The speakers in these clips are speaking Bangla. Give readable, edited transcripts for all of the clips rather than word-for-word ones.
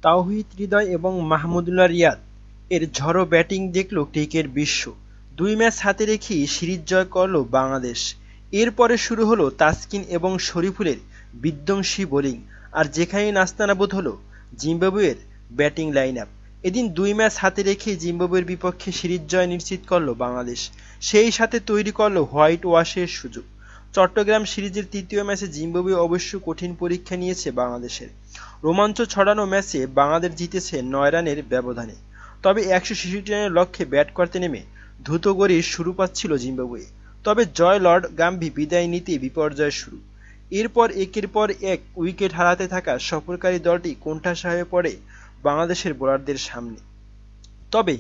তাওহিদ হৃদয় এবং মাহমুদুল্লাহ রিয়াদ এর ঝড়ো ব্যাটিং দেখল ক্রিকেট বিশ্ব। ২ ম্যাচ হাতে রেখেই সিরিজ জয় করল বাংলাদেশ। এরপরে শুরু হলো তাসকিন এবং শরীফুলের বিধ্বংসী বোলিং, আর যেখানেই নাস্তানাবুদ হলো জিম্বাবুয়ের ব্যাটিং লাইনআপ। এদিন ২ ম্যাচ হাতে রেখেই জিম্বাবুয়ের বিপক্ষে সিরিজ জয় নিশ্চিত করল বাংলাদেশ, সেই সাথে তৈরি করল হোয়াইট ওয়াশের সুযোগ। চট্টগ্রাম সিরিজের তৃতীয় ম্যাচে জিম্বাবুয়ে অবশ্য কঠিন পরীক্ষা নিয়েছে বাংলাদেশের। রোমাঞ্চ ছড়ানো ম্যাচে বাংলাদেশ জিতেছে ৯ রানের ব্যবধানে। তবে ১৬৬ রানের লক্ষ্যে ব্যাট করতে নেমে দ্রুত গড়ির শুরু পাচ্ছিল জিম্বাবুয়ে। তবে জয় লর্ড গাম্ভী বিদায় নিতে বিপর্যয় শুরু। এরপর একের পর এক উইকেট হারাতে থাকা সফরকারী দলটি কোণঠাসা হয়ে পড়ে বাংলাদেশের বোলারদের সামনে। তবে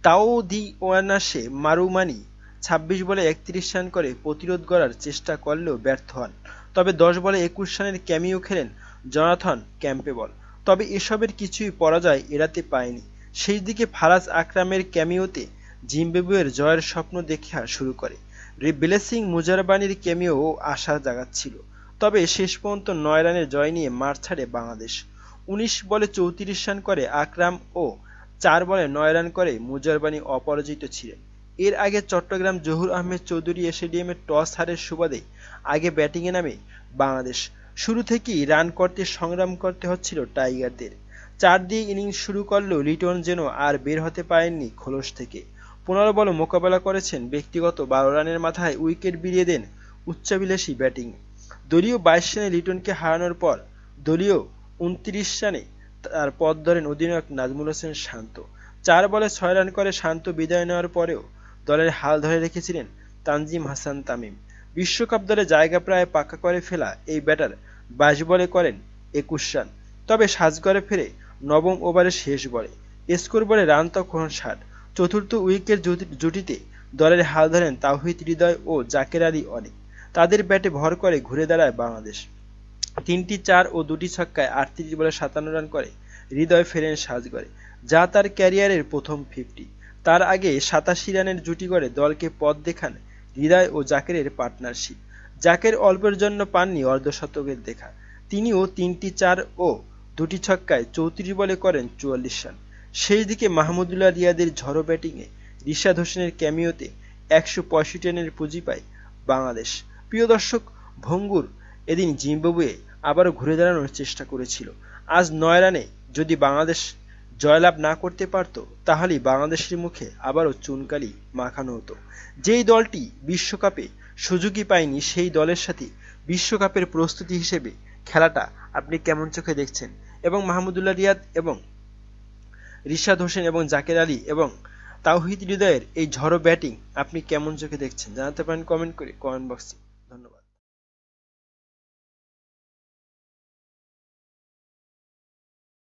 তাও দি ওয়ানাসে মারুমানি ২৬ বলে ৩১ রান করে প্রতিরোধ গড়ার চেষ্টা করলেও ব্যর্থ হন। তবে ১০ বলে ২১ রানের ক্যামিও খেলেন জনাথন ক্যাম্পবেল। তবে এসবের কিছুই পরাজয় এড়াতে পারেনি। শেষ দিকে ফারাজ আকরামের ক্যামিওতে জিম্বাবুয়ের জয়ের স্বপ্ন দেখা শুরু করে। ব্লেসিং মুজারবানির ক্যামিও আশা জাগাচ্ছিল। তবে শেষ পর্যন্ত ৯ রানের জয় নিয়ে মাঠ ছাড়ে বাংলাদেশ। ১৯ বলে ৩৪ রান করে আকরাম ও ৪ বলে ৯ রান করে মুজারবানি অপরাজিত ছিলেন। এর আগে চট্টগ্রাম জহুর আহমেদ চৌধুরী স্টেডিয়ামে টস হারের সুবাদে আগে ব্যাটিংয়ে নামে বাংলাদেশ। শুরু থেকেই রান করতে সংগ্রাম করতে হচ্ছিল টাইগারদের। ৪ দিয়ে ইনিংস শুরু করলেও লিটন যেন আর বের হতে পারেননি খোলস থেকে। ১৫ বলে মোকাবেলা করেছেন ব্যক্তিগত ১২ রানের মাথায় উইকেট বিলিয়ে দেন উচ্চাভিলাষী ব্যাটিংয়ে। দলীয় ২২ রানে লিটনকে হারানোর পর দলীয় ২৯ রানে তার পথ ধরেন অধিনায়ক নাজমুল হোসেন শান্ত। ৪ বলে ৬ রান করে শান্ত বিদায় নেওয়ার পরেও দলের হাল ধরে রেখেছিলেন তানজিম হাসান তামিম। বিশ্বকাপ দলে জায়গা প্রায় পাকা করে ফেলা এই ব্যাটার ২২ বলে করেন ২১ রান। তবে সাজঘরে ফেরে নবম ওভারের শেষ বলে স্কোর বলে রান তখন ৬০। চতুর্থ উইকেট জুটিতে দলের হাল ধরেন তাওহিদ হৃদয় ও জাকের আলী অনেক। তাদের ব্যাটে ভর করে ঘুরে দাঁড়ায় বাংলাদেশ। ৩টি ৪ ও ২টি ছক্কায় ৩৮ বলে ৫৭ রান করে হৃদয় ফেরেন সাজঘরে, যা তার ক্যারিয়ারের প্রথম ৫০। তার আগে ৮৭ রানের জুটি গড়ে দলকে পথ দেখান হৃদয় ও জাকেরের পার্টনারশিপ। জাকের অল্পের জন্য পাননি অর্ধশতকের দেখা। তিনিও ৩টি ৪ ও ২টি ছক্কায় ৩৪ বলে করেন ৪৪ রান। শেষ দিকে মাহমুদুল্লাহ রিয়াদের ঝড়ো ব্যাটিংয়ে রিশাদ হোসেনের ক্যামিওতে ১৬৫ রানের পুঁজি পায় বাংলাদেশ। প্রিয় দর্শক, ভঙ্গুর এদিন জিম্বাবুয়ে আবারও ঘুরে দাঁড়ানোর চেষ্টা করেছিল। আজ ৯ রানে যদি বাংলাদেশ জয়লাভ না করতে পারত, তাহলেই বাংলাদেশের মুখে আবারও চুনকালি মাখানো হতো। যেই দলটি বিশ্বকাপে সুযোগই পায়নি, সেই দলের সাথে বিশ্বকাপের প্রস্তুতি হিসেবে খেলাটা আপনি কেমন চোখে দেখছেন? এবং মাহমুদুল্লাহ রিয়াদ এবং রিশাদ হোসেন এবং জাকের আলী এবং তাওহিদ হৃদয়ের এই ঝড়ো ব্যাটিং আপনি কেমন চোখে দেখছেন? জানাতে পারেন কমেন্ট করে কমেন্ট বক্সে। ধন্যবাদ।